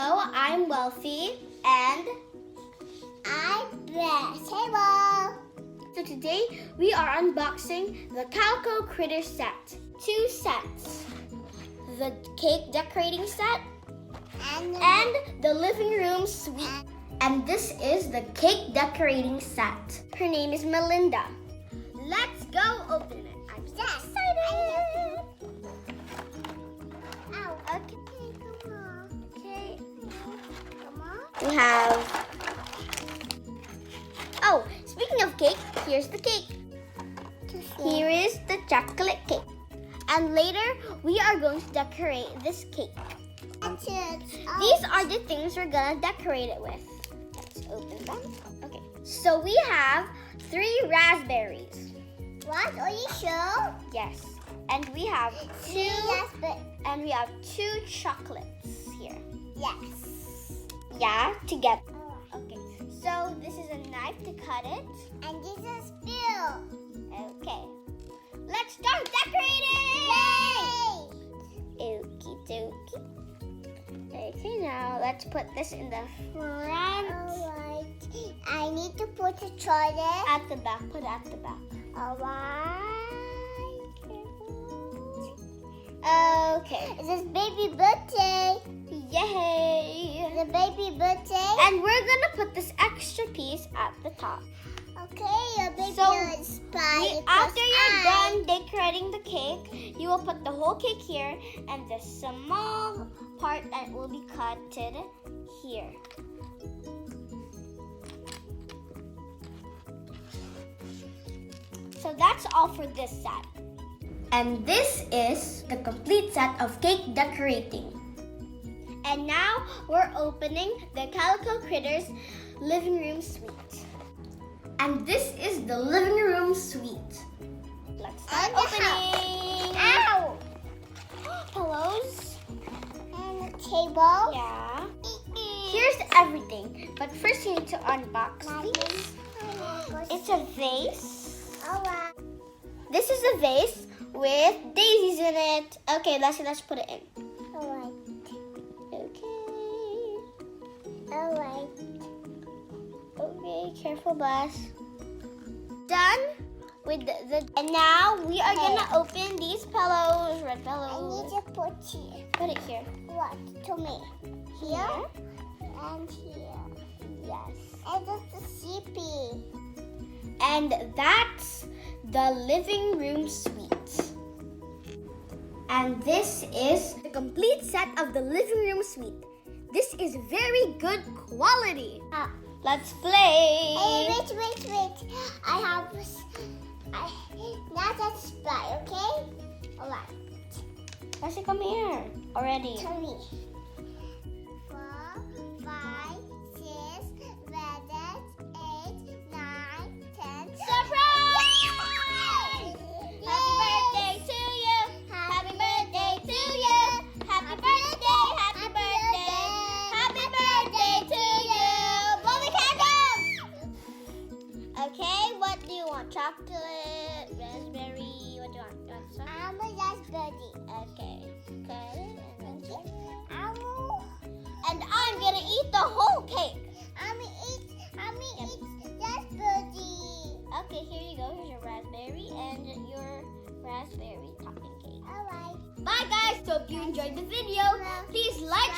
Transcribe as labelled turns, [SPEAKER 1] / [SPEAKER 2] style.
[SPEAKER 1] Hello, I'm Wealthy and
[SPEAKER 2] I'm Bess. Hello.
[SPEAKER 1] So today we are unboxing the Calico Critters set. 2 sets. The cake decorating set and the living room suite. And this is the cake decorating set. Her name is Melinda. Let's go open it. I'm so excited.
[SPEAKER 2] Ow.
[SPEAKER 1] Okay.
[SPEAKER 2] Come on.
[SPEAKER 1] Okay.
[SPEAKER 2] Come on.
[SPEAKER 1] We have... Oh, speaking of cake, here's the cake. Here is the chocolate cake. And later, we are going to decorate this cake. These are the things we're gonna decorate it with. Let's open them. Okay. So we have 3 raspberries.
[SPEAKER 2] What? Are you sure?
[SPEAKER 1] Yes. And we have 2
[SPEAKER 2] raspberries.
[SPEAKER 1] and we have 2 chocolates here.
[SPEAKER 2] Yes.
[SPEAKER 1] Yeah, together. Okay. So this is a knife to cut it.
[SPEAKER 2] And this is spill.
[SPEAKER 1] Okay. Let's start decorating!
[SPEAKER 2] Yay!
[SPEAKER 1] Okie dokie. Okay, now let's put this in the front.
[SPEAKER 2] Alright. I need to put the chocolate.
[SPEAKER 1] At the back. Put it at the back.
[SPEAKER 2] Alright.
[SPEAKER 1] Okay.
[SPEAKER 2] This is baby birthday.
[SPEAKER 1] Yay!
[SPEAKER 2] The baby birthday.
[SPEAKER 1] And we're gonna put this extra piece at the top.
[SPEAKER 2] Okay, your baby
[SPEAKER 1] So,
[SPEAKER 2] is fine.
[SPEAKER 1] After you're done decorating the cake, you will put the whole cake here and the small part that will be cutted here. So that's all for this set. And this is the complete set of cake decorating. And now we're opening the Calico Critters living room suite. And this is the living room suite. Let's start opening.
[SPEAKER 2] Ow!
[SPEAKER 1] Pillows.
[SPEAKER 2] And a table.
[SPEAKER 1] Yeah. Here's everything. But first you need to unbox these. It's a vase.
[SPEAKER 2] Alright.
[SPEAKER 1] This is a vase with daisies in it. Okay, let's put it in.
[SPEAKER 2] Alright.
[SPEAKER 1] Okay.
[SPEAKER 2] Alright.
[SPEAKER 1] Okay, careful, Buzz. Done with the and now we are gonna open these pillows, red
[SPEAKER 2] I
[SPEAKER 1] pillows.
[SPEAKER 2] need to put here.
[SPEAKER 1] Put it here.
[SPEAKER 2] What? To me. Here? And here.
[SPEAKER 1] Yes.
[SPEAKER 2] And that's the CP.
[SPEAKER 1] And that's the living room suite. And this is the complete set of the living room suite. This is very good quality. Let's play.
[SPEAKER 2] Hey, wait. Now that's spy, okay? Alright.
[SPEAKER 1] Let's come here already.
[SPEAKER 2] To me. 4, 5, 6, 7, 8, 9, 10.
[SPEAKER 1] Surprise!
[SPEAKER 2] Yay!
[SPEAKER 1] Happy birthday to you. Happy birthday to you. Happy birthday. Happy birthday. Happy birthday to you. Blow the candles. Okay, what do you want? Chocolate, raspberry, what do you want? You want some?
[SPEAKER 2] I'm a raspberry.
[SPEAKER 1] Okay. Cut it and then
[SPEAKER 2] And
[SPEAKER 1] I'm gonna eat the whole cake.
[SPEAKER 2] I'm eat raspberry.
[SPEAKER 1] Okay, here you go. Here's your raspberry and your raspberry topping cake.
[SPEAKER 2] Alright.
[SPEAKER 1] Bye guys! So if you enjoyed the video, please like,